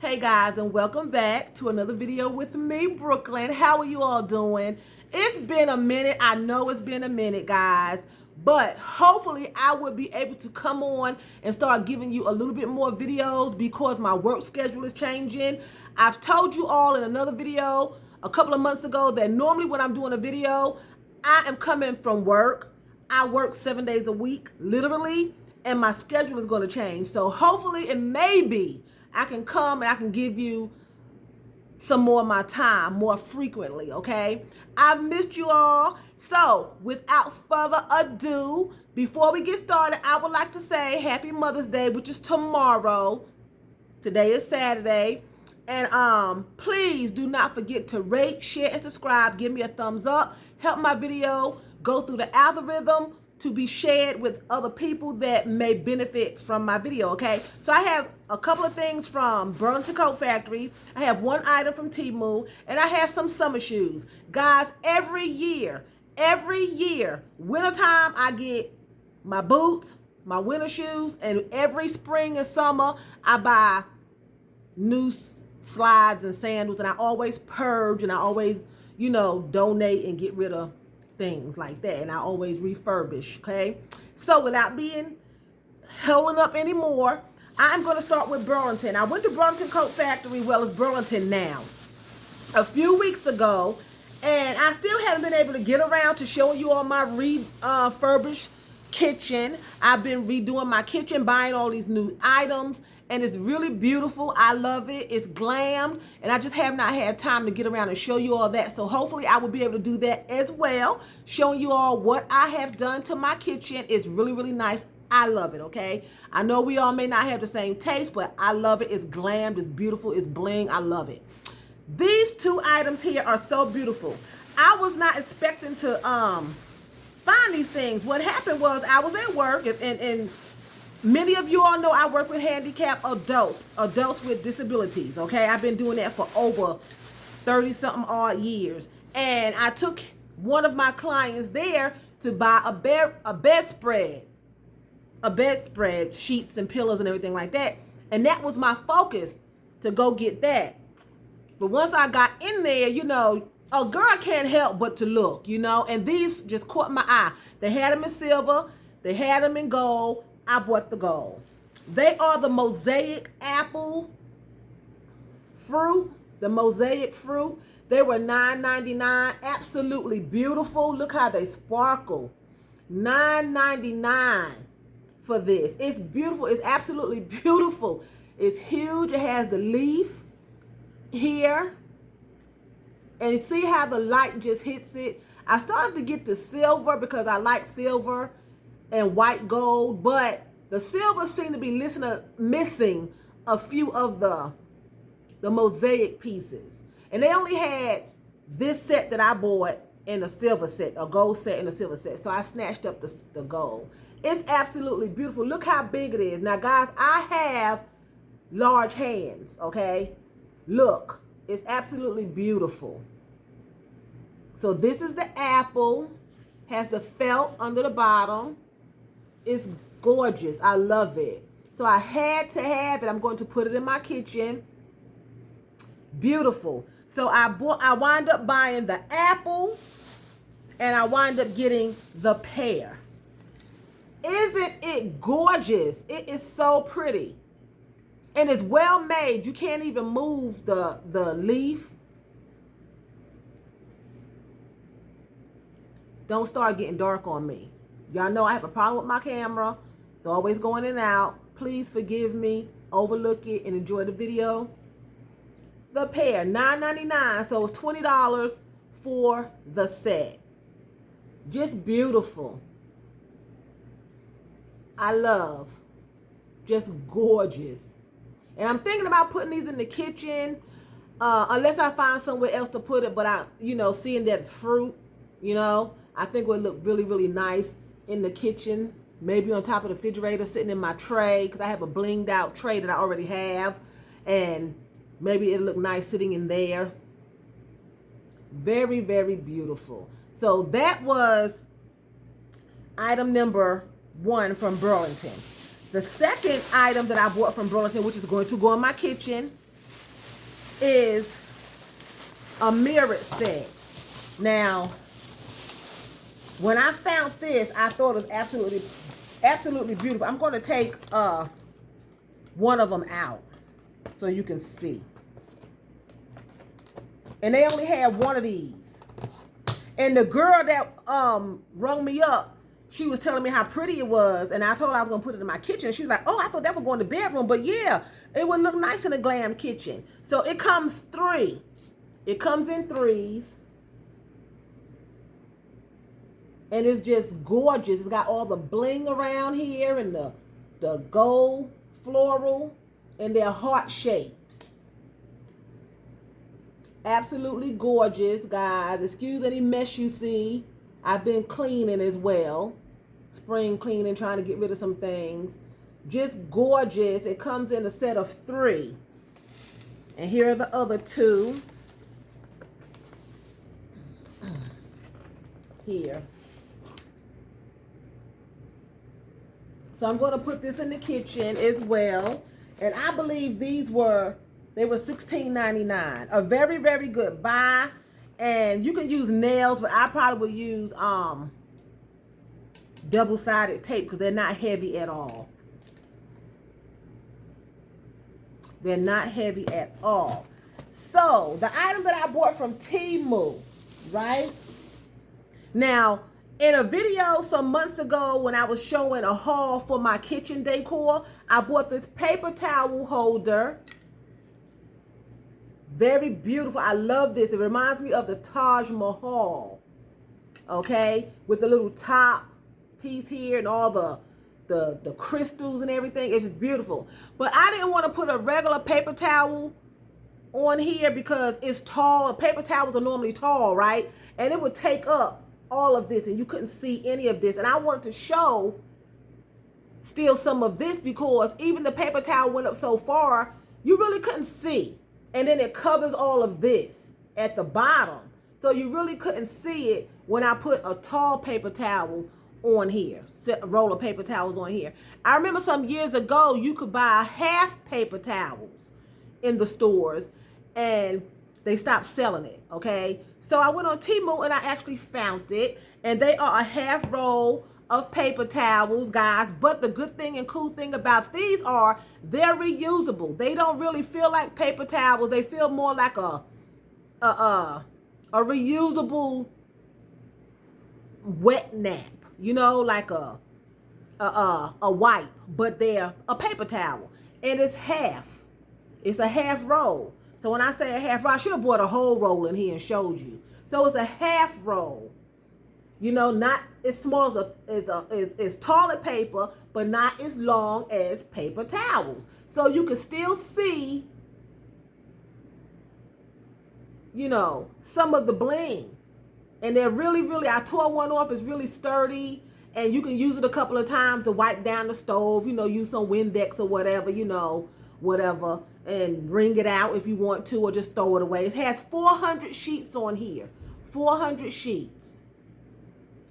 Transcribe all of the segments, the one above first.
Hey guys, and welcome back to another video with me, Brooklyn. How are you all doing? It's been a minute. I know it's been a minute, guys, but hopefully I will be able to come on and start giving you a little bit more videos because my work schedule is changing. I've told you all in another video a couple of months ago that normally when I'm doing a video, I am coming from work. I work 7 days a week, literally, and my schedule is going to change. So hopefully it may be I can come and I can give you some more of my time more frequently, okay? I've missed you all. So without further ado, before we get started, I would like to say Happy Mother's Day, which is tomorrow. Today is Saturday. And please do not forget to rate, share, and subscribe. Give me a thumbs up. Help my video go through the algorithm to be shared with other people that may benefit from my video, okay? So I have a couple of things from Burlington Coat Factory. I have one item from Temu, and I have some summer shoes. Guys, every year, wintertime, I get my boots, my winter shoes, and every spring and summer, I buy new slides and sandals, and I always purge, and I always, donate and get rid of things like that, and I always refurbish, okay? So without being holding up anymore, I'm going to start with Burlington. I went to Burlington Coat Factory, well, it's Burlington now, a few weeks ago, and I still haven't been able to get around to showing you all my refurbished kitchen. I've been redoing my kitchen, buying all these new items, and it's really beautiful. I love it. It's glammed, and I just have not had time to get around and show you all that. So hopefully I will be able to do that as well, showing you all what I have done to my kitchen. It's really, really nice. I love it, okay? I know we all may not have the same taste, but I love it. It's glammed. It's beautiful. It's bling. I love it. These two items here are so beautiful. I was not expecting to find these things. What happened was I was at work, and many of you all know I work with handicapped adults with disabilities, okay? I've been doing that for over 30-something odd years. And I took one of my clients there to buy a bedspread, sheets and pillows and everything like that. And that was my focus, to go get that. But once I got in there, a girl can't help but to look, and these just caught my eye. They had them in silver, they had them in gold. I bought the gold. They are the mosaic apple fruit, the mosaic fruit. They were $9.99, absolutely beautiful. Look how they sparkle. $9.99 for this. It's beautiful. It's absolutely beautiful. It's huge. It has the leaf here. And you see how the light just hits it. I started to get the silver because I like silver and white gold, but the silver seemed to be missing a few of the mosaic pieces. And they only had this set that I bought in a silver set, a gold set and a silver set. So I snatched up the gold. It's absolutely beautiful. Look how big it is. Now, guys, I have large hands, okay? Look, it's absolutely beautiful. So this is the apple, has the felt under the bottom. It's gorgeous. I love it. So I had to have it. I'm going to put it in my kitchen. Beautiful. So I wind up buying the apple, and I wind up getting the pear. Isn't it gorgeous? It is so pretty. And it's well made. You can't even move the leaf. Don't start getting dark on me. Y'all know I have a problem with my camera. It's always going in and out. Please forgive me. Overlook it and enjoy the video. The pear, $9.99. So it's $20 for the set. Just beautiful. I love. Just gorgeous. And I'm thinking about putting these in the kitchen. Unless I find somewhere else to put it. But seeing that it's fruit, I think it would look really, really nice in the kitchen, maybe on top of the refrigerator, sitting in my tray, because I have a blinged out tray that I already have, and maybe it'll look nice sitting in there. Very, very beautiful. So that was item number 1 from Burlington. The second item that I bought from Burlington, which is going to go in my kitchen, is a mirrored set. Now, when I found this, I thought it was absolutely beautiful. I'm going to take one of them out so you can see. And they only had one of these. And the girl that rung me up, she was telling me how pretty it was, and I told her I was gonna put it in my kitchen. She was like, "Oh, I thought that would go in the bedroom, but yeah, it would look nice in a glam kitchen." So it comes 3. It comes in 3s, and it's just gorgeous. It's got all the bling around here and the gold floral, and they're heart shaped. Absolutely gorgeous, guys. Excuse any mess you see. I've been cleaning as well. Spring cleaning, trying to get rid of some things. Just gorgeous. It comes in a set of 3. And here are the other 2. Here. So I'm going to put this in the kitchen as well. And I believe they were $16.99. A very, very good buy. And you can use nails, but I probably would use double-sided tape because they're not heavy at all. They're not heavy at all. So, the item that I bought from Temu, right? Now, in a video some months ago when I was showing a haul for my kitchen decor, I bought this paper towel holder. Very beautiful. I love this. It reminds me of the Taj Mahal. Okay? With the little top piece here and all the crystals and everything. It's just beautiful. But I didn't want to put a regular paper towel on here because it's tall. Paper towels are normally tall, right? And it would take up all of this and you couldn't see any of this. And I wanted to show still some of this because even the paper towel went up so far, you really couldn't see. And then it covers all of this at the bottom. So you really couldn't see it when I put a tall paper towel on here. A roll of paper towels on here. I remember some years ago, you could buy half paper towels in the stores and they stopped selling it, okay? So I went on Temu and I actually found it. And they are a half roll of paper towels, guys. But the good thing and cool thing about these are they're reusable. They don't really feel like paper towels. They feel more like a reusable wet nap. You know, like a wipe, but they're a paper towel. And it's half. It's a half roll. So when I say a half roll, I should have bought a whole roll in here and showed you. So it's a half roll. You know, not as small as toilet paper, but not as long as paper towels. So you can still see, you know, some of the bling. And they're really, really, I tore one off. It's really sturdy. And you can use it a couple of times to wipe down the stove. You know, use some Windex or whatever, you know, whatever. And wring it out if you want to, or just throw it away. It has 400 sheets on here. 400 sheets.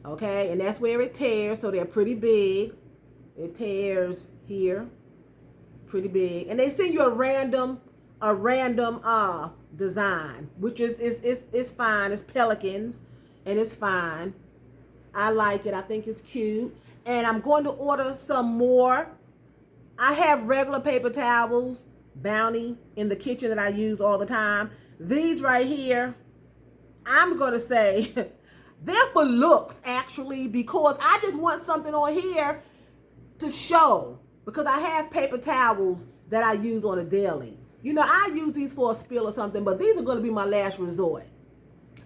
Okay, and that's where it tears, so they're pretty big. It tears here, pretty big. And they send you a random design, which is fine. It's pelicans, and it's fine. I like it. I think it's cute. And I'm going to order some more. I have regular paper towels, Bounty, in the kitchen that I use all the time. These right here, I'm going to say they're for looks, actually, because I just want something on here to show. Because I have paper towels that I use on a daily. You know, I use these for a spill or something, but these are going to be my last resort.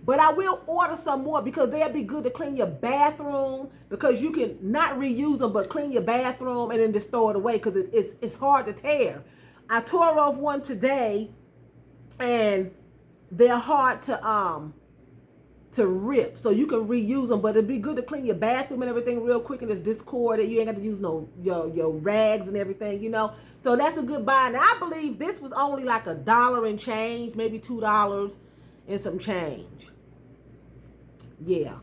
But I will order some more because they'll be good to clean your bathroom, because you can not reuse them, but clean your bathroom and then just throw it away because it's hard to tear. I tore off one today, and they're hard to rip, so you can reuse them, but it'd be good to clean your bathroom and everything real quick and just discard it. You ain't got to use your rags and everything, you know. So that's a good buy. And I believe this was only like $1 and change, maybe $2 and some change. Yeah.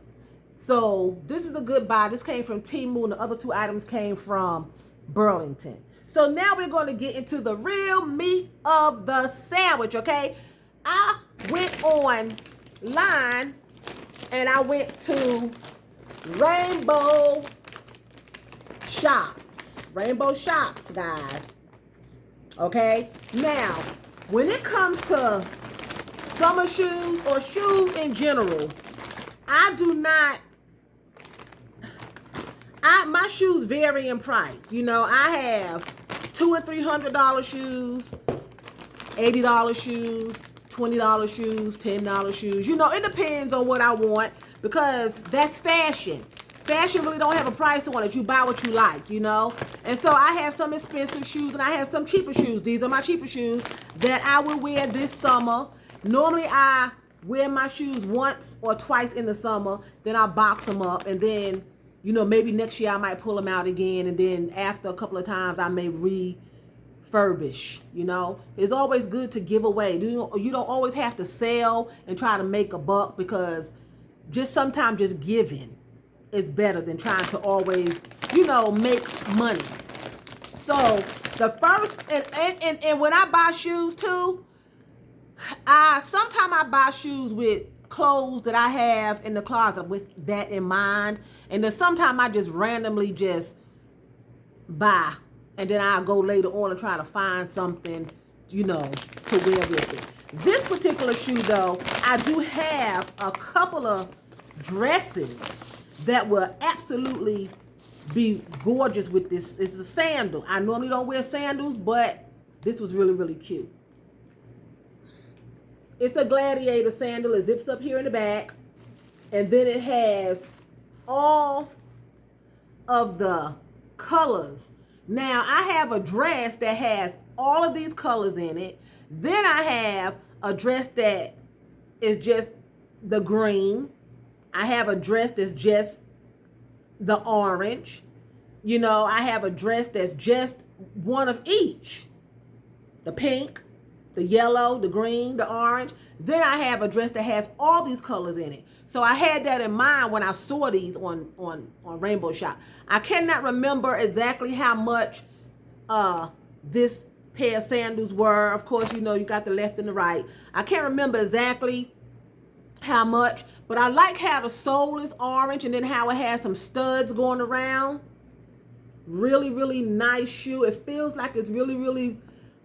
So this is a good buy. This came from Temu, and the other 2 items came from Burlington. So now we're going to get into the real meat of the sandwich, okay? I went online and I went to Rainbow Shops. Rainbow Shops, guys. Okay? Now, when it comes to summer shoes or shoes in general, my shoes vary in price. You know, I have $200 and $300 shoes, $80 shoes, $20 shoes, $10 shoes. You know, it depends on what I want because that's fashion. Fashion really don't have a price on it. You buy what you like, you know. And so I have some expensive shoes and I have some cheaper shoes. These are my cheaper shoes that I will wear this summer. Normally I wear my shoes once or twice in the summer. Then I box them up and then, you know, maybe next year I might pull them out again. And then after a couple of times I may refurbish, you know. It's always good to give away. You don't always have to sell and try to make a buck because sometimes just giving is better than trying to always, you know, make money. So the first, and when I buy shoes too, sometimes I buy shoes with clothes that I have in the closet with that in mind. And then sometimes I just randomly just buy. And then I'll go later on and try to find something, you know, to wear with it. This particular shoe though, I do have a couple of dresses that will absolutely be gorgeous with this. It's a sandal. I normally don't wear sandals, but this was really, really cute. It's a gladiator sandal. It zips up here in the back. And then it has all of the colors. Now, I have a dress that has all of these colors in it. Then I have a dress that is just the green. I have a dress that's just the orange. You know, I have a dress that's just one of each. The pink, the yellow, the green, the orange. Then I have a dress that has all these colors in it. So I had that in mind when I saw these on Rainbow Shop. I cannot remember exactly how much this pair of sandals were. Of course, you know, you got the left and the right. I can't remember exactly how much, but I like how the sole is orange and then how it has some studs going around. Really, really nice shoe. It feels like it's really, really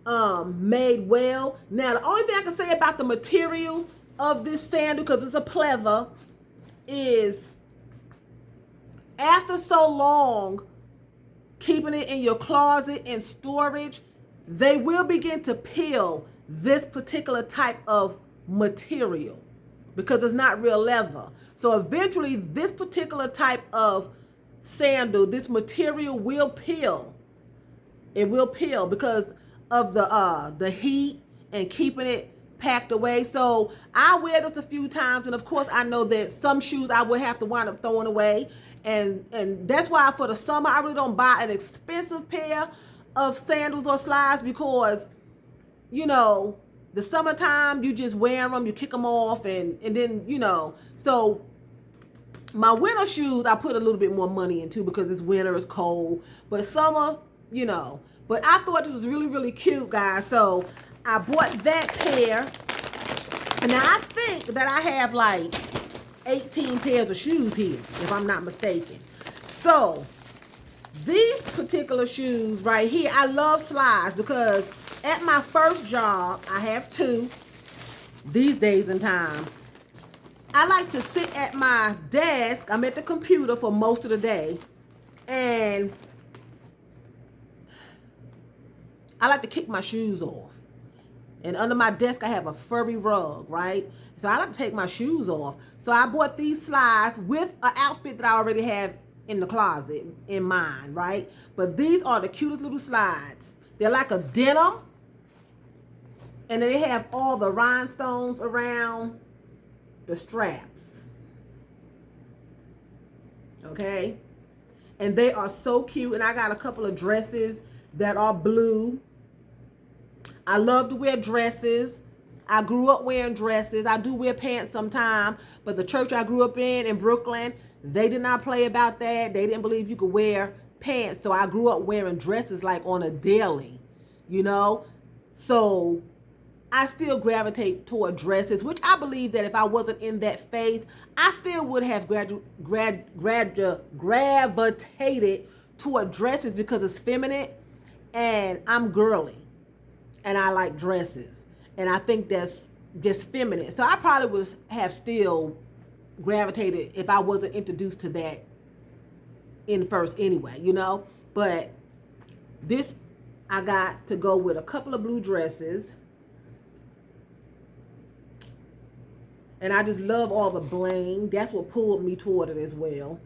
made well. Now, the only thing I can say about the material of this sandal, because it's a pleather, is after so long keeping it in your closet in storage, they will begin to peel this particular type of material because it's not real leather. So eventually this particular type of sandal, this material will peel. It will peel because of the heat and keeping it packed away. So I wear this a few times, and of course I know that some shoes I will have to wind up throwing away, and that's why for the summer I really don't buy an expensive pair of sandals or slides because, you know, the summertime you just wear them, you kick them off, and then, you know. So my winter shoes I put a little bit more money into because it's winter, it's cold, but summer, you know. But I thought it was really, really cute, guys. So I bought that pair. And now I think that I have like 18 pairs of shoes here, if I'm not mistaken. So these particular shoes right here, I love slides because at my first job, I have two these days and times. I like to sit at my desk. I'm at the computer for most of the day. And I like to kick my shoes off. And under my desk, I have a furry rug, right? So I like to take my shoes off. So I bought these slides with an outfit that I already have in the closet in mind, right? But these are the cutest little slides. They're like a denim. And they have all the rhinestones around the straps. Okay? And they are so cute. And I got a couple of dresses that are blue. I love to wear dresses. I grew up wearing dresses. I do wear pants sometimes, but the church I grew up in Brooklyn, they did not play about that. They didn't believe you could wear pants. So I grew up wearing dresses like on a daily, you know? So I still gravitate toward dresses, which I believe that if I wasn't in that faith, I still would have gravitated toward dresses because it's feminine and I'm girly and I like dresses. And I think that's just feminine. So I probably would have still gravitated if I wasn't introduced to that in first anyway, you know. But this, I got to go with a couple of blue dresses. And I just love all the bling. That's what pulled me toward it as well.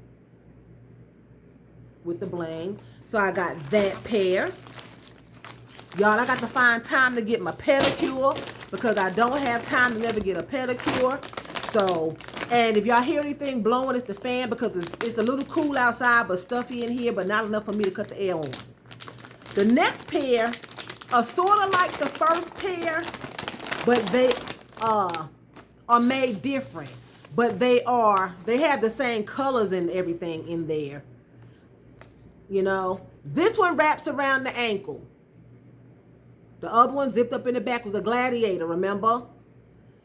With the bling. So I got that pair. Y'all, I got to find time to get my pedicure because I don't have time to never get a pedicure. So, and if y'all hear anything blowing, it's the fan because it's a little cool outside but stuffy in here, but not enough for me to cut the air on. The next pair are sort of like the first pair, but they are made different. But they have the same colors and everything in there. You know, this one wraps around the ankle. The other one zipped up in the back was a gladiator, remember?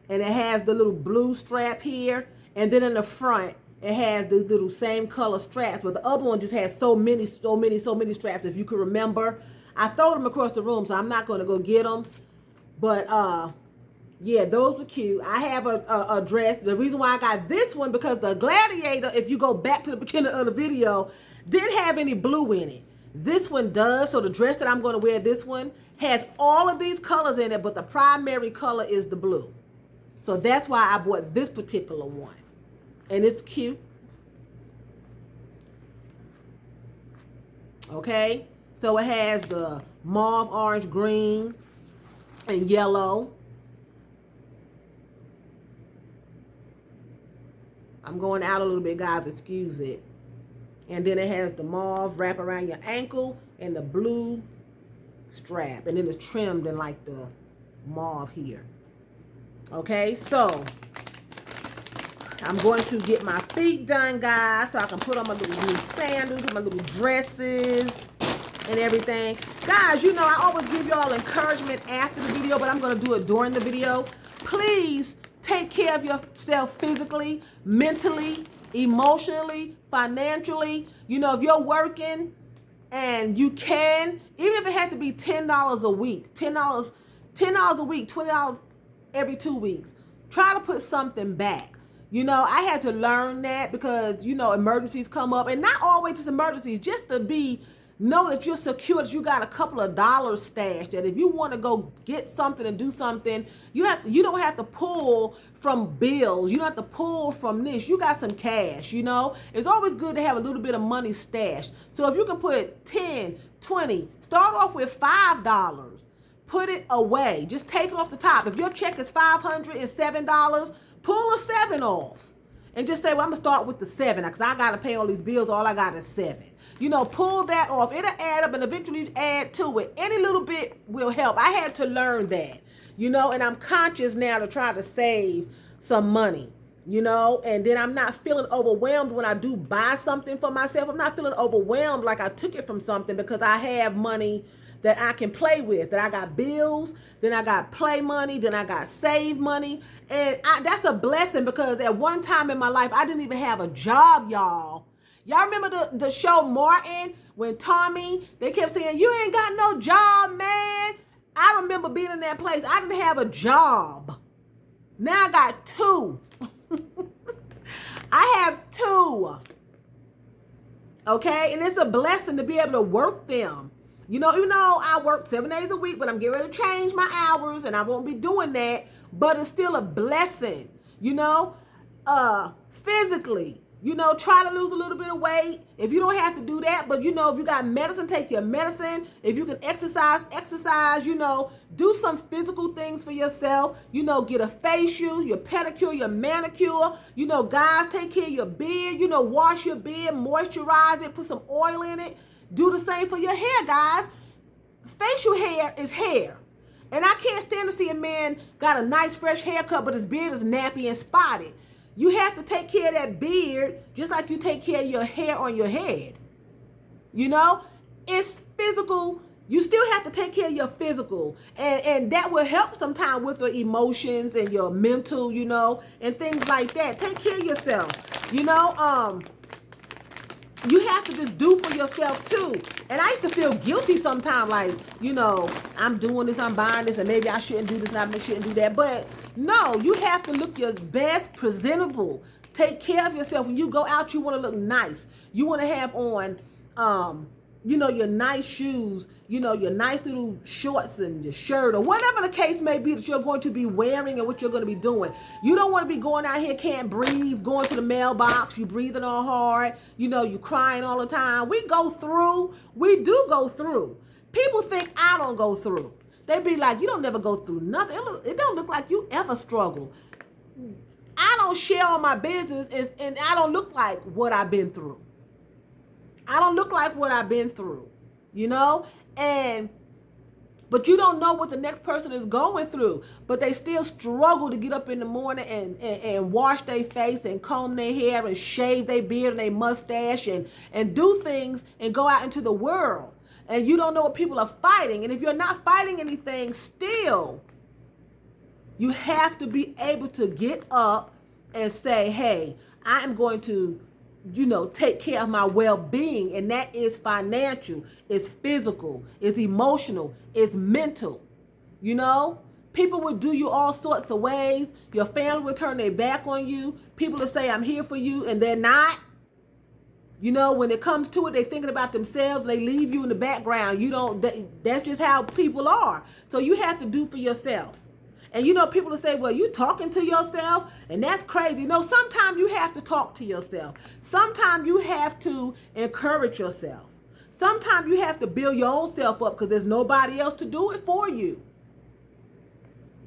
And it has the little blue strap here. And then in the front, it has the little same color straps. But the other one just has so many straps. If you could remember, I throw them across the room, so I'm not going to go get them. But, yeah, those were cute. I have a dress. The reason why I got this one, because the gladiator, if you go back to the beginning of the video, didn't have any blue in it. This one does. So the dress that I'm going to wear, this one, has all of these colors in it, but the primary color is the blue. So that's why I bought this particular one. And it's cute. Okay. So it has the mauve, orange, green, and yellow. I'm going out a little bit, guys. Excuse it. And then it has the mauve wrap around your ankle and the blue strap. And then it's trimmed in like the mauve here. Okay, so I'm going to get my feet done, guys, so I can put on my little new sandals, my little dresses, and everything. Guys, you know, I always give y'all encouragement after the video, but I'm going to do it during the video. Please take care of yourself physically, mentally, emotionally, financially. You know, if you're working and you can, even if it has to be $10 a week, $10 a week, $20 every 2 weeks, try to put something back. You know, I had to learn that because, you know, emergencies come up, and not always just emergencies, just to know that you're secure, that you got a couple of dollars stashed, that if you want to go get something and do something, you don't have to pull from bills. You don't have to pull from this. You got some cash, you know. It's always good to have a little bit of money stashed. So if you can put 10, 20, start off with $5. Put it away. Just take it off the top. If your check is $507, pull a 7 off. And just say, well, I'm going to start with the 7 because I got to pay all these bills. All I got is 7. You know, pull that off. It'll add up and eventually add to it. Any little bit will help. I had to learn that, you know, and I'm conscious now to try to save some money, you know, and then I'm not feeling overwhelmed when I do buy something for myself. I'm not feeling overwhelmed like I took it from something because I have money that I can play with, that I got bills, then I got play money, then I got save money. And that's a blessing because at one time in my life, I didn't even have a job, y'all. Y'all remember the show Martin when Tommy, they kept saying, you ain't got no job, man. I remember being in that place. I didn't have a job. Now I got 2. I have 2. Okay, and it's a blessing to be able to work them. You know, even though I work 7 days a week, but I'm getting ready to change my hours and I won't be doing that, but it's still a blessing, you know, physically, you know, try to lose a little bit of weight. If you don't have to do that, but you know, if you got medicine, take your medicine. If you can exercise, you know, do some physical things for yourself, you know, get a facial, your pedicure, your manicure, you know, guys, take care of your beard, you know, wash your beard, moisturize it, put some oil in it. Do the same for your hair, guys. Facial hair is hair. And I can't stand to see a man got a nice fresh haircut, but his beard is nappy and spotted. You have to take care of that beard just like you take care of your hair on your head. You know, it's physical You still have to take care of your physical, and that will help sometimes with your emotions and your mental, and things like that. Take care of yourself, you have to just do for yourself too. And I used to feel guilty sometimes, like, I'm doing this, I'm buying this, and maybe I shouldn't do this, and I shouldn't do that. But no, you have to look your best, presentable. Take care of yourself. When you go out, you want to look nice. You want to have on, your nice shoes, your nice little shorts and your shirt or whatever the case may be that you're going to be wearing and what you're going to be doing. You don't want to be going out here, can't breathe, going to the mailbox, you breathing all hard, you crying all the time. We do go through. People think I don't go through. They be like, you don't never go through nothing. It don't look like you ever struggle. I don't share all my business and I don't look like what I've been through. I don't look like what I've been through, but you don't know what the next person is going through, but they still struggle to get up in the morning and wash their face and comb their hair and shave their beard and their mustache and do things and go out into the world. And you don't know what people are fighting. And if you're not fighting anything still, you have to be able to get up and say, hey, I am going to take care of my well-being, and that is financial, it's physical, it's emotional, it's mental. People would do you all sorts of ways. Your family would turn their back on you. People would say, I'm here for you, and they're not. When it comes to it, they're thinking about themselves. They leave you in the background. That's just how people are. So you have to do for yourself. And people will say, well, you talking to yourself? And that's crazy. No, sometimes you have to talk to yourself. Sometimes you have to encourage yourself. Sometimes you have to build your own self up because there's nobody else to do it for you.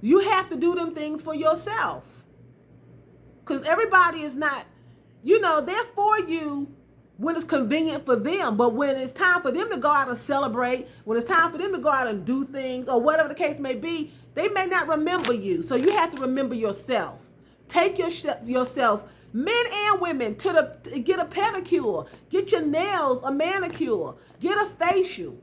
You have to do them things for yourself. Because everybody is not, they're for you when it's convenient for them. But when it's time for them to go out and celebrate, when it's time for them to go out and do things or whatever the case may be, they may not remember you. So you have to remember yourself. Take yourself, men and women, get a pedicure, get your nails a manicure, get a facial,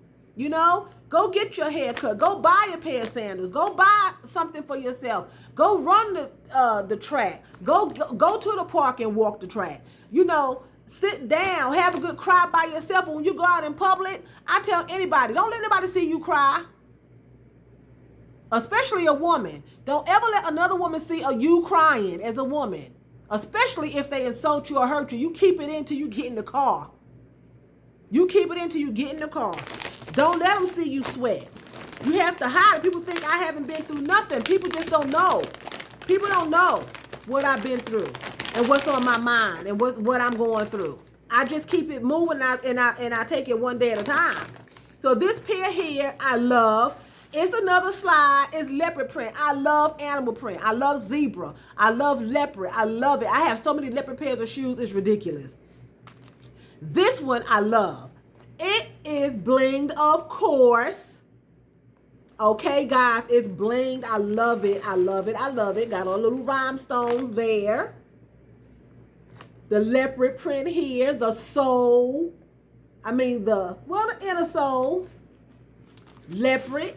go get your hair cut, go buy a pair of sandals, go buy something for yourself, go run the track, go to the park and walk the track, sit down, have a good cry by yourself. But when you go out in public, I tell anybody, don't let anybody see you cry. Especially a woman. Don't ever let another woman see you crying as a woman. Especially if they insult you or hurt you. You keep it in till you get in the car. You keep it in till you get in the car. Don't let them see you sweat. You have to hide it. People think I haven't been through nothing. People just don't know. People don't know what I've been through and what's on my mind and what I'm going through. I just keep it moving and I take it one day at a time. So this pair here, I love. It's another slide. It's leopard print. I love animal print. I love zebra. I love leopard. I love it. I have so many leopard pairs of shoes. It's ridiculous. This one I love. It is blinged, of course. Okay, guys, it's blinged. I love it. I love it. I love it. Got a little rhinestones there. The leopard print here. The sole. The inner sole. Leopard.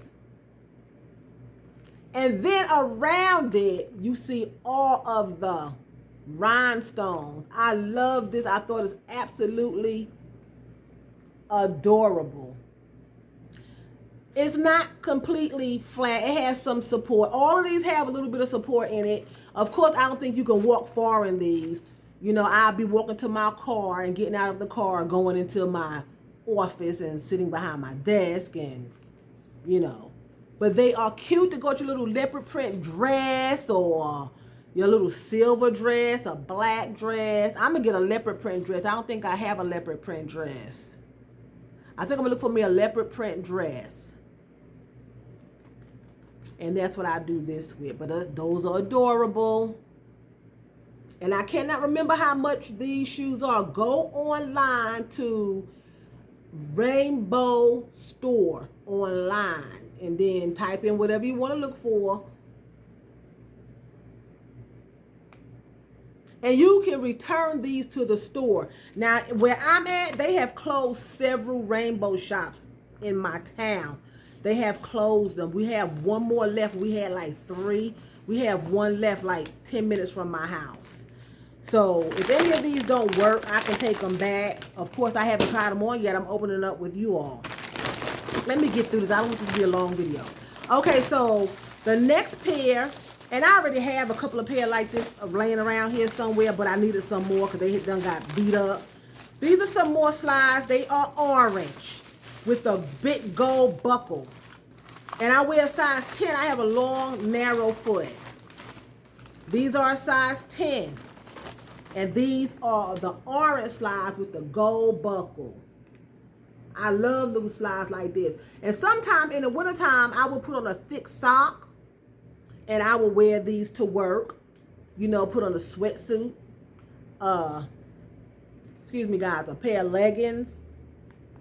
And then around it, you see all of the rhinestones. I love this. I thought it's absolutely adorable. It's not completely flat. It has some support. All of these have a little bit of support in it. Of course, I don't think you can walk far in these. I'll be walking to my car and getting out of the car, going into my office and sitting behind my desk and, But they are cute to go with your little leopard print dress or your little silver dress, a black dress. I'm going to get a leopard print dress. I don't think I have a leopard print dress. I think I'm going to look for me a leopard print dress. And that's what I do this with. But those are adorable. And I cannot remember how much these shoes are. Go online to Rainbow Store online. And then type in whatever you want to look for. And you can return these to the store. Now, where I'm at, they have closed several Rainbow shops in my town. They have closed them. We have one more left. We had like 3. We have one left like 10 minutes from my house. So if any of these don't work, I can take them back. Of course, I haven't tried them on yet. I'm opening up with you all. Let me get through this. I don't want this to be a long video. Okay, so the next pair, and I already have a couple of pair like this laying around here somewhere, but I needed some more because they done got beat up. These are some more slides. They are orange with a big gold buckle. And I wear a size 10. I have a long, narrow foot. These are a size 10. And these are the orange slides with the gold buckle. I love little slides like this. And sometimes in the wintertime, I will put on a thick sock. And I will wear these to work. You know, put on a sweatsuit. Excuse me, guys. A pair of leggings.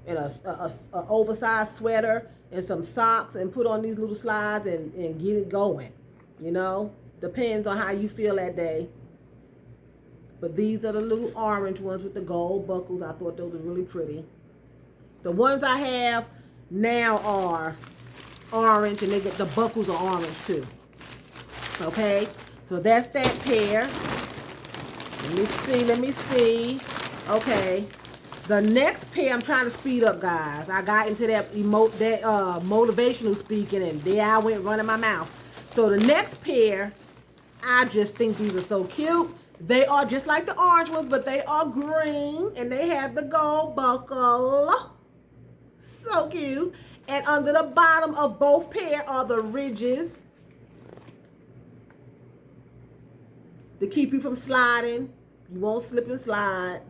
And a oversized sweater. And some socks. And put on these little slides and get it going. You know. Depends on how you feel that day. But these are the little orange ones with the gold buckles. I thought those were really pretty. The ones I have now are orange, and the buckles are orange too. Okay, so that's that pair. Let me see. Okay, the next pair, I'm trying to speed up, guys. I got into that motivational speaking, and there I went running my mouth. So the next pair, I just think these are so cute. They are just like the orange ones, but they are green, and they have the gold buckle. So cute. And under the bottom of both pair are the ridges to keep you from sliding. You won't slip and slide.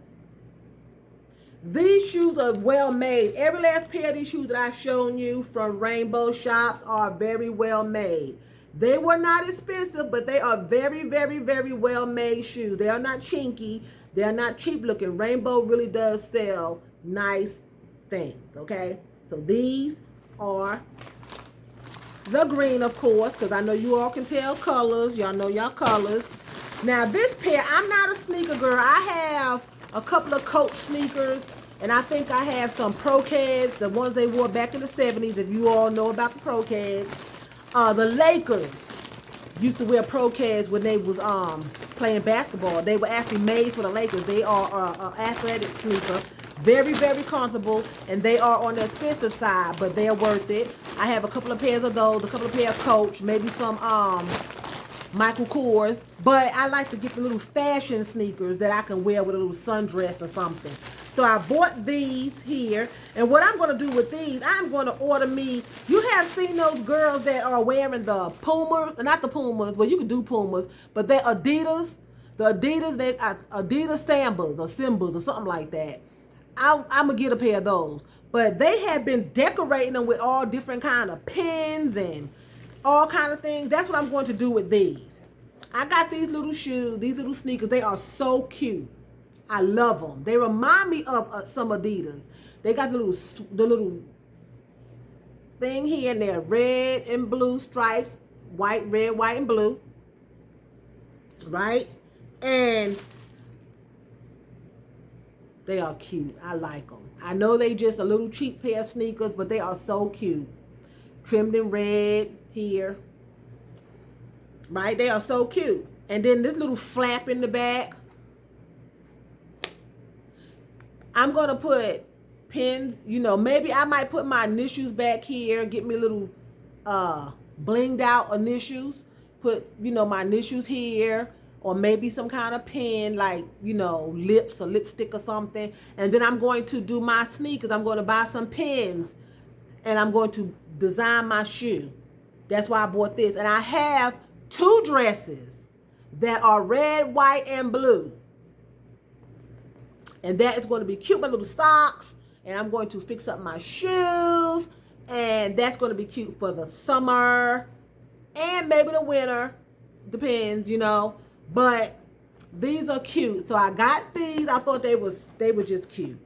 These shoes are well made. Every last pair of these shoes that I've shown you from Rainbow Shops are very well made. They were not expensive, but they are very, very, very well made shoes. They are not chinky. They are not cheap looking. Rainbow really does sell nice things, okay? So these are the green, of course, because I know you all can tell colors. Y'all know y'all colors. Now this pair, I'm not a sneaker girl. I have a couple of Coach sneakers, and I think I have some Pro-Keds, the ones they wore back in the 70s, if you all know about the Pro-Keds. The Lakers used to wear Pro-Keds when they was playing basketball. They were actually made for the Lakers. They are an athletic sneaker. Very, very comfortable, and they are on the expensive side, but they're worth it. I have a couple of pairs of those, a couple of pairs of Coach, maybe some Michael Kors, but I like to get the little fashion sneakers that I can wear with a little sundress or something. So I bought these here, and what I'm going to do with these, I'm going to order me, you have seen those girls that are wearing the Pumas, not the Pumas, well you can do Pumas, but they're Adidas, the Adidas, they Adidas Sambas or Simbas or something like that. I'm going to get a pair of those. But they have been decorating them with all different kind of pins and all kind of things. That's what I'm going to do with these. I got these little shoes, these little sneakers. They are so cute. I love them. They remind me of some Adidas. They got the little thing here, and they're red and blue stripes. White, red, white, and blue. Right? And they are cute. I like them. I know they just a little cheap pair of sneakers, but they are so cute. Trimmed in red here. Right? They are so cute. And then this little flap in the back. I'm going to put pins, you know, maybe I might put my initials back here. Get me a little blinged out initials. Put, you know, my initials here. Or maybe some kind of pin, like, you know, lips or lipstick or something. And then I'm going to do my sneakers. I'm going to buy some pins. And I'm going to design my shoe. That's why I bought this. And I have 2 dresses that are red, white, and blue. And that is going to be cute. My little socks. And I'm going to fix up my shoes. And that's going to be cute for the summer. And maybe the winter. Depends, you know. But these are cute. So I got these. I thought they were just cute.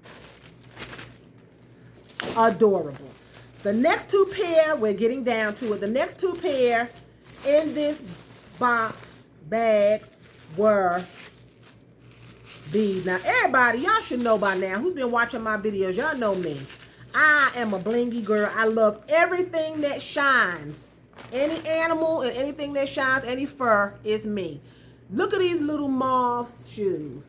Adorable. The next 2 pair, we're getting down to it. The next 2 pair in this box bag were these. Now everybody, y'all should know by now, who's been watching my videos, y'all know me. I am a blingy girl. I love everything that shines. Any animal and anything that shines, any fur is me. Look at these little mauve shoes.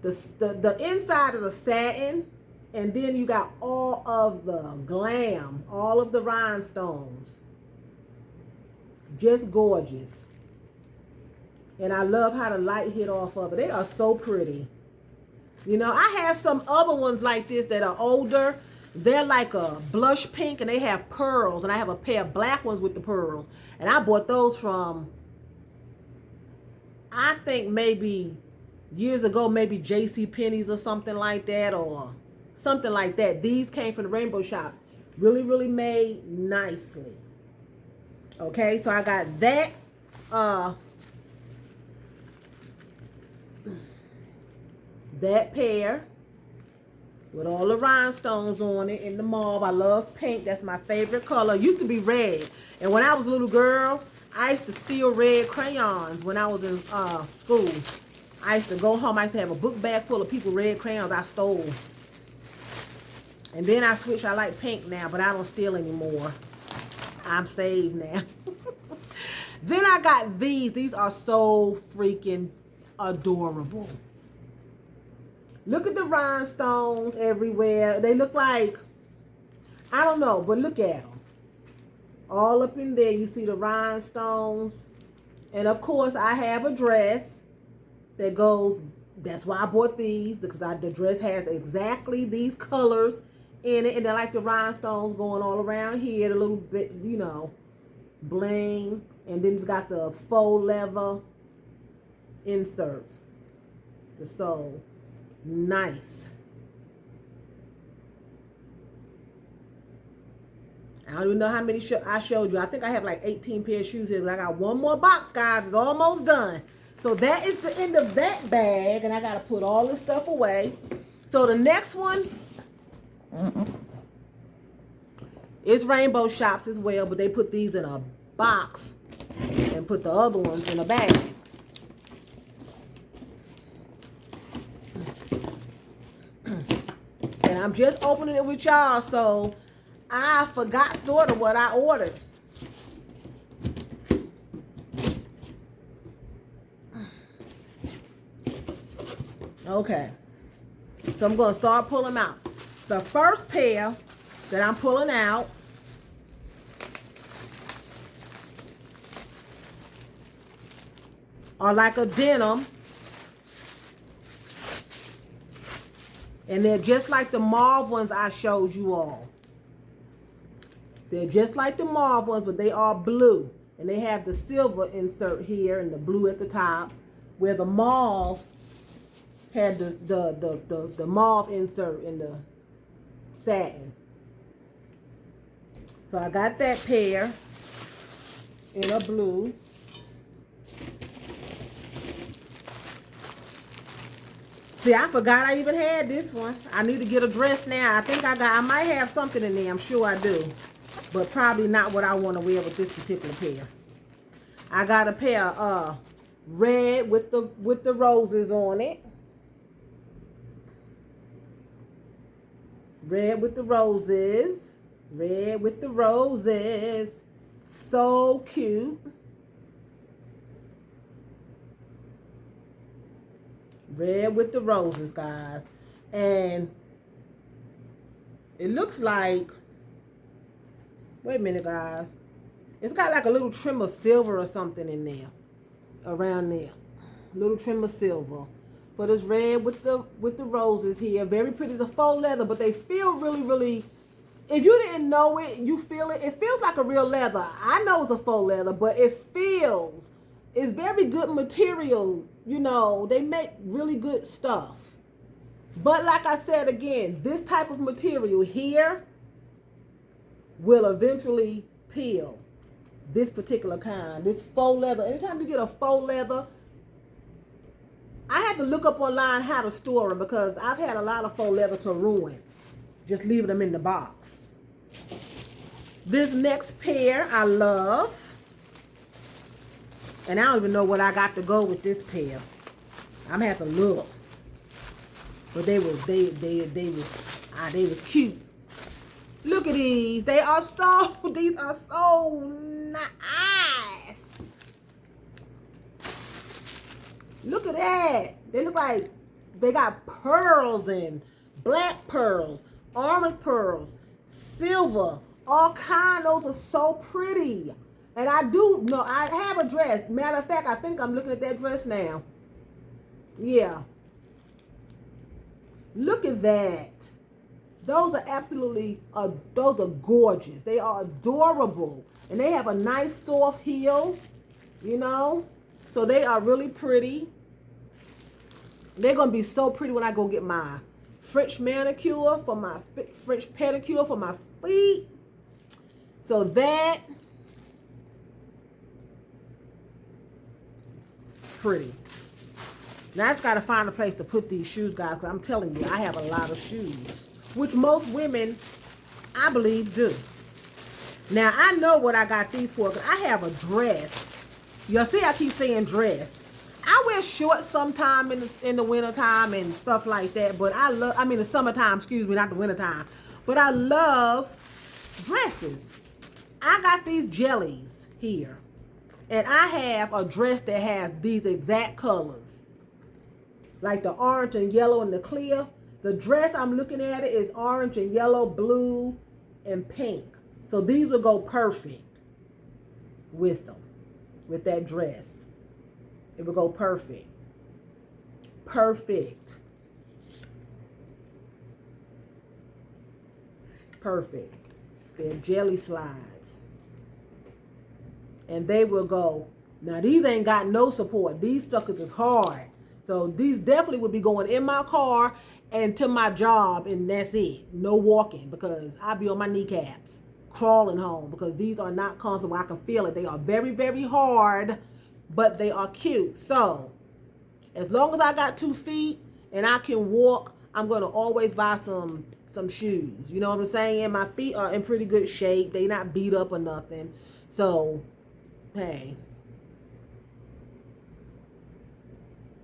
The inside is a satin, and then you got all of the glam, all of the rhinestones. Just gorgeous. And I love how the light hit off of it. They are so pretty. You know, I have some other ones like this that are older. They're like a blush pink, and they have pearls. And I have a pair of black ones with the pearls. And I bought those from, I think maybe years ago, maybe J.C. Penney's or something like that, or something like that. These came from the rainbow shops. Really, really made nicely. Okay, so I got that. That pair with all the rhinestones on it in the mauve. I love pink. That's my favorite color. It used to be red. And when I was a little girl, I used to steal red crayons when I was in school. I used to go home. I used to have a book bag full of people red crayons I stole. And then I switched. I like pink now, but I don't steal anymore. I'm saved now. Then I got these. These are so freaking adorable. Look at the rhinestones everywhere. They look like, I don't know, but look at them. All up in there, you see the rhinestones. And of course, I have a dress that goes, that's why I bought these, because the dress has exactly these colors in it. And they're like the rhinestones going all around here, the little bit, you know, bling. And then it's got the faux leather insert, the sole. Nice. I don't even know how many I showed you. I think I have like 18 pair of shoes here. I got one more box, guys. It's almost done. So that is the end of that bag. And I got to put all this stuff away. So the next one is Rainbow Shops as well. But they put these in a box and put the other ones in a bag. And I'm just opening it with y'all, so I forgot sort of what I ordered. Okay, so I'm going to start pulling out. The first pair that I'm pulling out are like a denim. And they're just like the mauve ones I showed you all. They're just like the mauve ones, but they are blue. And they have the silver insert here and the blue at the top, where the mauve had the mauve insert in the satin. So I got that pair in a blue. See, I forgot I even had this one. I need to get a dress now. I think I might have something in there. I'm sure I do. But probably not what I want to wear with this particular pair. I got a pair of red with the roses on it. Red with the roses. Red with the roses. So cute. Red with the roses, guys. And it looks like, wait a minute, guys. It's got like a little trim of silver or something in there. Around there. Little trim of silver. But it's red with the roses here. Very pretty. It's a faux leather, but they feel really, really, if you didn't know it, you feel it. It feels like a real leather. I know it's a faux leather, but it feels, it's very good material. You know, they make really good stuff. But like I said again, this type of material here will eventually peel. This particular kind, this faux leather. Anytime you get a faux leather, I have to look up online how to store them, because I've had a lot of faux leather to ruin. Just leaving them in the box. This next pair I love. And I don't even know what I got to go with this pair. I'm gonna have to look. But they was cute. Look at these. These are so nice. Look at that. They look like they got pearls in. Black pearls, orange pearls, silver, all kind. Those are so pretty. And I do know, I have a dress. Matter of fact, I think I'm looking at that dress now. Yeah. Look at that. Those are absolutely, those are gorgeous. They are adorable. And they have a nice soft heel, you know. So they are really pretty. They're going to be so pretty when I go get my French manicure for my French pedicure for my feet. So that, pretty. Now I just got to find a place to put these shoes, guys, because I'm telling you, I have a lot of shoes, which most women, I believe, do. Now, I know what I got these for, because I have a dress. You'll see I keep saying dress. I wear shorts sometime in the wintertime and stuff like that, but the summertime, excuse me, not the wintertime. But I love dresses. I got these jellies here, and I have a dress that has these exact colors, like the orange and yellow and the clear. The dress I'm looking at it is orange and yellow, blue, and pink. So these will go perfect with them, with that dress. It will go perfect. Perfect. Perfect. They're jelly slides. And they will go. Now these ain't got no support. These suckers is hard. So these definitely would be going in my car and to my job, and that's it. No walking, because I'll be on my kneecaps crawling home, because these are not comfortable. I can feel it. They are very, very hard, but they are cute. So as long as I got 2 feet and I can walk, I'm going to always buy some shoes. You know what I'm saying? My feet are in pretty good shape. They not beat up or nothing. So, hey.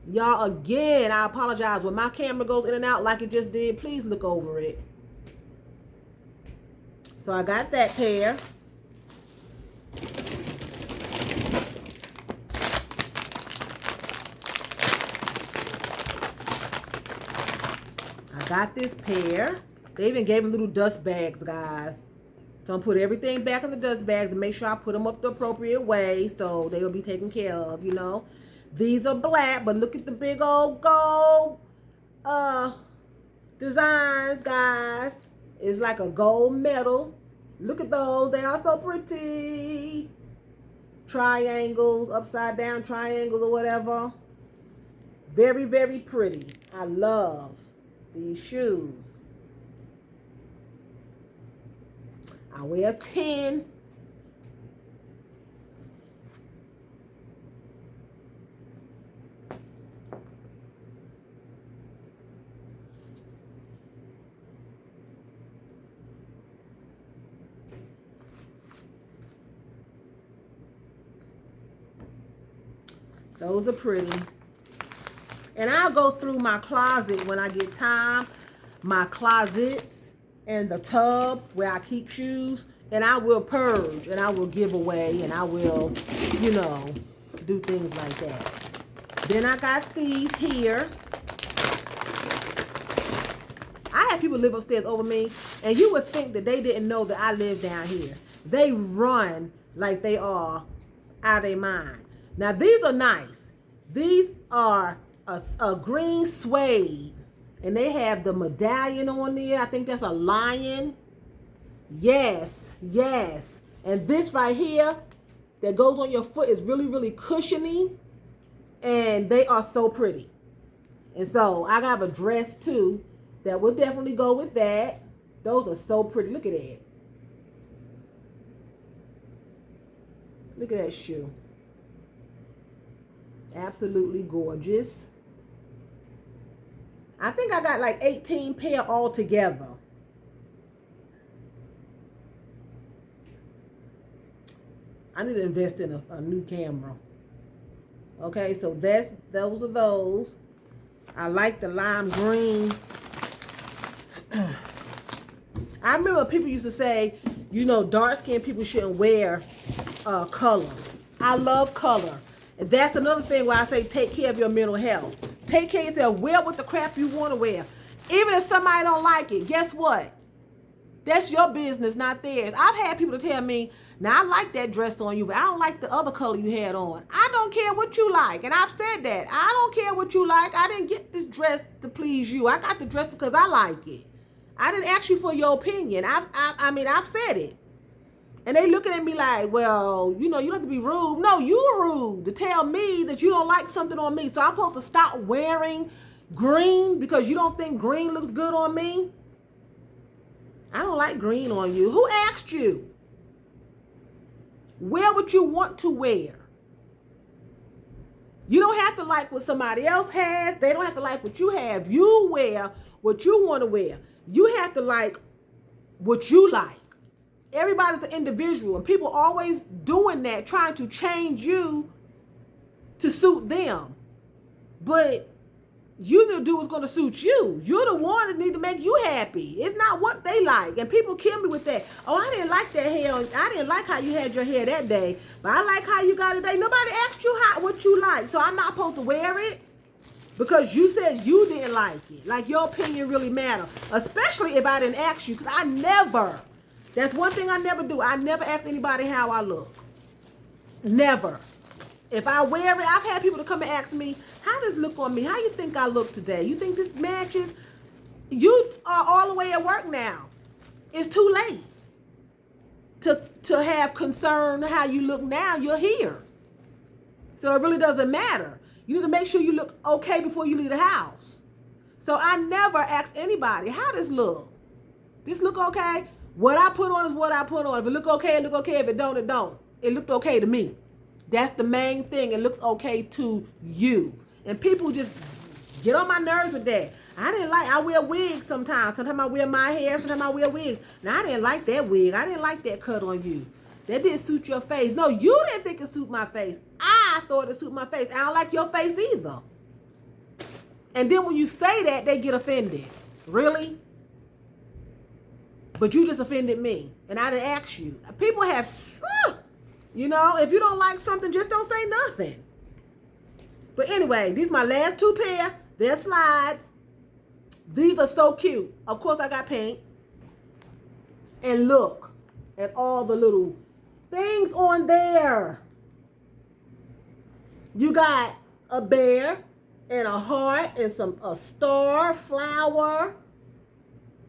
Y'all, again, I apologize. When my camera goes in and out like it just did, please look over it. So I got that pair. I got this pair. They even gave them little dust bags, guys. So I'm put everything back in the dust bags and make sure I put them up the appropriate way so they will be taken care of, you know. These are black, but look at the big old gold designs, guys. It's like a gold medal. Look at those. They are so pretty. Triangles, upside down triangles or whatever. Very, very pretty. I love these shoes. I wear 10. Those are pretty. And I'll go through my closet when I get time. My closets and the tub where I keep shoes. And I will purge and I will give away and I will, you know, do things like that. Then I got these here. I have people live upstairs over me, and you would think that they didn't know that I live down here. They run like they are out of their mind. Now, these are nice. These are a green suede, and they have the medallion on there. I think that's a lion. Yes, yes. And this right here that goes on your foot is really, really cushiony, and they are so pretty. And so I got a dress too that will definitely go with that. Those are so pretty. Look at that. Look at that shoe. Absolutely gorgeous. I think I got like 18 pair all together. I need to invest in a new camera. Okay, so those are those. I like the lime green. I remember people used to say, dark-skinned people shouldn't wear color. I love color. And that's another thing why I say take care of your mental health. Take care of yourself. Wear what the crap you want to wear. Even if somebody don't like it, guess what? That's your business, not theirs. I've had people to tell me, now I like that dress on you, but I don't like the other color you had on. I don't care what you like. And I've said that. I don't care what you like. I didn't get this dress to please you. I got the dress because I like it. I didn't ask you for your opinion. I've said it. And they looking at me like, well, you don't have to be rude. No, you're rude to tell me that you don't like something on me. So I'm supposed to stop wearing green because you don't think green looks good on me? I don't like green on you. Who asked you? Wear what you want to wear. You don't have to like what somebody else has. They don't have to like what you have. You wear what you want to wear. You have to like what you like. Everybody's an individual, and people always doing that, trying to change you to suit them. But you need to do what's going to suit you. You're the one that need to make you happy. It's not what they like. And people kill me with that. Oh, I didn't like that hair. I didn't like how you had your hair that day, but I like how you got it today. Nobody asked you what you like, so I'm not supposed to wear it because you said you didn't like it. Like your opinion really matters, especially if I didn't ask you, because I never. That's one thing I never do. I never ask anybody how I look. Never. If I wear it, I've had people to come and ask me, how does this look on me? How you think I look today? You think this matches? You are all the way at work now. It's too late to have concern how you look now. You're here. So it really doesn't matter. You need to make sure you look okay before you leave the house. So I never ask anybody, how does this look? This look okay? What I put on is what I put on. If it look okay, it look okay. If it don't, it don't. It looked okay to me. That's the main thing. It looks okay to you. And people just get on my nerves with that. I wear wigs sometimes. Sometimes I wear my hair. Sometimes I wear wigs. Now, I didn't like that wig. I didn't like that cut on you. That didn't suit your face. No, you didn't think it suit my face. I thought it suit my face. I don't like your face either. And then when you say that, they get offended. Really? But you just offended me. And I didn't ask you. People have... if you don't like something, just don't say nothing. But anyway, these are my last two pair. They're slides. These are so cute. Of course, I got pink. And look at all the little things on there. You got a bear and a heart and a star, flower,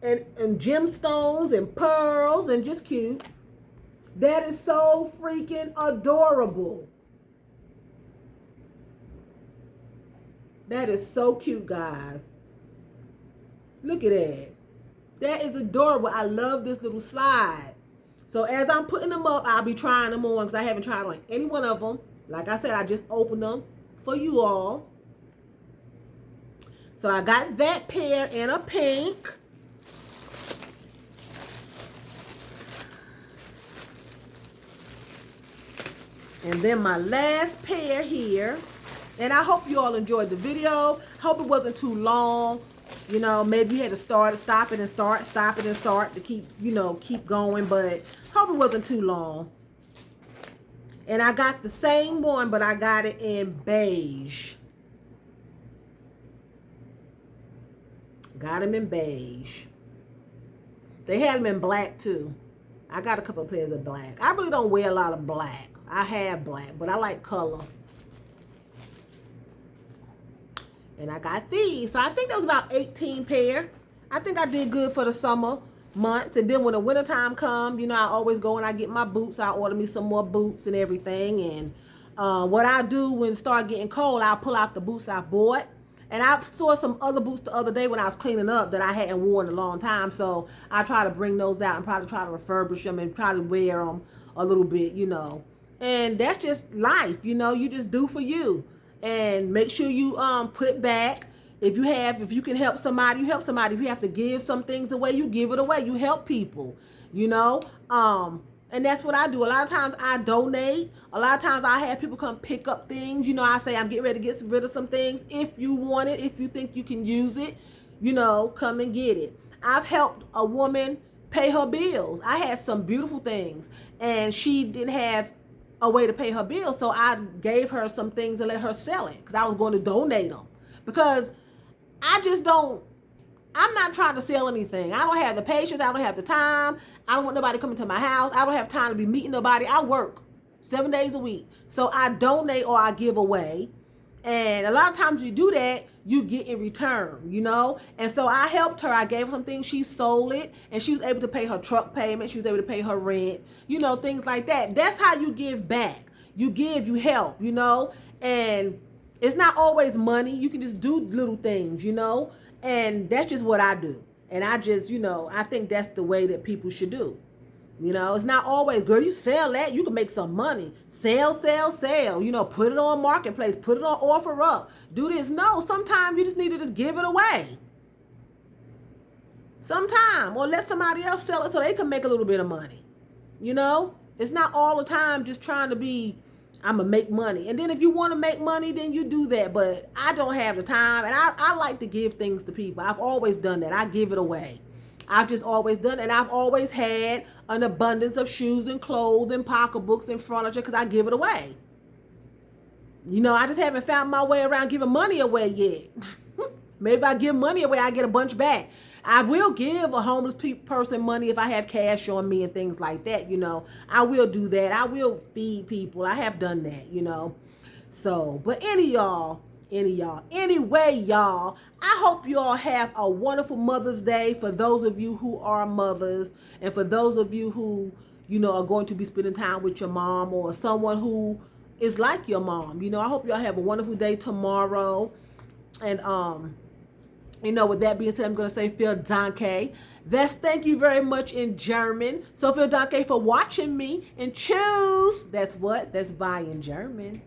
and gemstones and pearls and just cute. That is so freaking adorable. That is so cute, guys. Look at that. That is adorable. I love this little slide. So as I'm putting them up, I'll be trying them on because I haven't tried on any one of them. Like I said, I just opened them for you all. So I got that pair in a pink. And then my last pair here. And I hope you all enjoyed the video. Hope it wasn't too long. Maybe you had to stop it and start to keep going. But hope it wasn't too long. And I got the same one, but I got it in beige. Got them in beige. They had them in black too. I got a couple of pairs of black. I really don't wear a lot of black. I have black, but I like color. And I got these. So I think that was about 18 pair. I think I did good for the summer months. And then when the wintertime comes, I always go and I get my boots. I order me some more boots and everything. And what I do when it start getting cold, I'll pull out the boots I bought. And I saw some other boots the other day when I was cleaning up that I hadn't worn in a long time. So I try to bring those out and probably try to refurbish them and try to wear them a little bit, And that's just life, you just do for you. And make sure you put back. If you can help somebody, you help somebody. If you have to give some things away, you give it away. You help people, And that's what I do. A lot of times I donate. A lot of times I have people come pick up things. I say I'm getting ready to get rid of some things. If you want it, if you think you can use it, come and get it. I've helped a woman pay her bills. I had some beautiful things, and she didn't have a way to pay her bills, so I gave her some things and let her sell it because I was going to donate them. Because I'm not trying to sell anything. I don't have the patience. I don't have the time. I don't want nobody coming to my house. I don't have time to be meeting nobody. I work 7 days a week. So I donate or I give away. And a lot of times you do that, you get in return, you know? And so I helped her. I gave her some things. She sold it, and she was able to pay her truck payment. She was able to pay her rent, you know, things like that. That's how you give back. You give, you help, you know? And it's not always money. You can just do little things, you know? And that's just what I do. And I just, you know, I think that's the way that people should do. You know, it's not always, girl, you sell that, you can make some money. Sell, sell, sell. You know, put it on Marketplace, put it on Offer Up. Do this. No, sometimes you just need to just give it away. Sometime. Or let somebody else sell it so they can make a little bit of money. You know, it's not all the time just trying to be, I'm going to make money. And then if you want to make money, then you do that. But I don't have the time. And I like to give things to people. I've always done that. I give it away. I've just always done it. And I've always had an abundance of shoes and clothes and pocketbooks and furniture because I give it away. You know, I just haven't found my way around giving money away yet. Maybe if I give money away, I get a bunch back. I will give a homeless person money if I have cash on me and things like that, you know. I will do that. I will feed people. I have done that, you know. So, but anyway, y'all, I hope you all have a wonderful Mother's Day for those of you who are mothers and for those of you who, you know, are going to be spending time with your mom or someone who is like your mom. You know, I hope y'all have a wonderful day tomorrow. And, you know, with that being said, I'm going to say vielen Dank. That's thank you very much in German. So vielen Dank for watching me and choose. That's what? That's bye in German.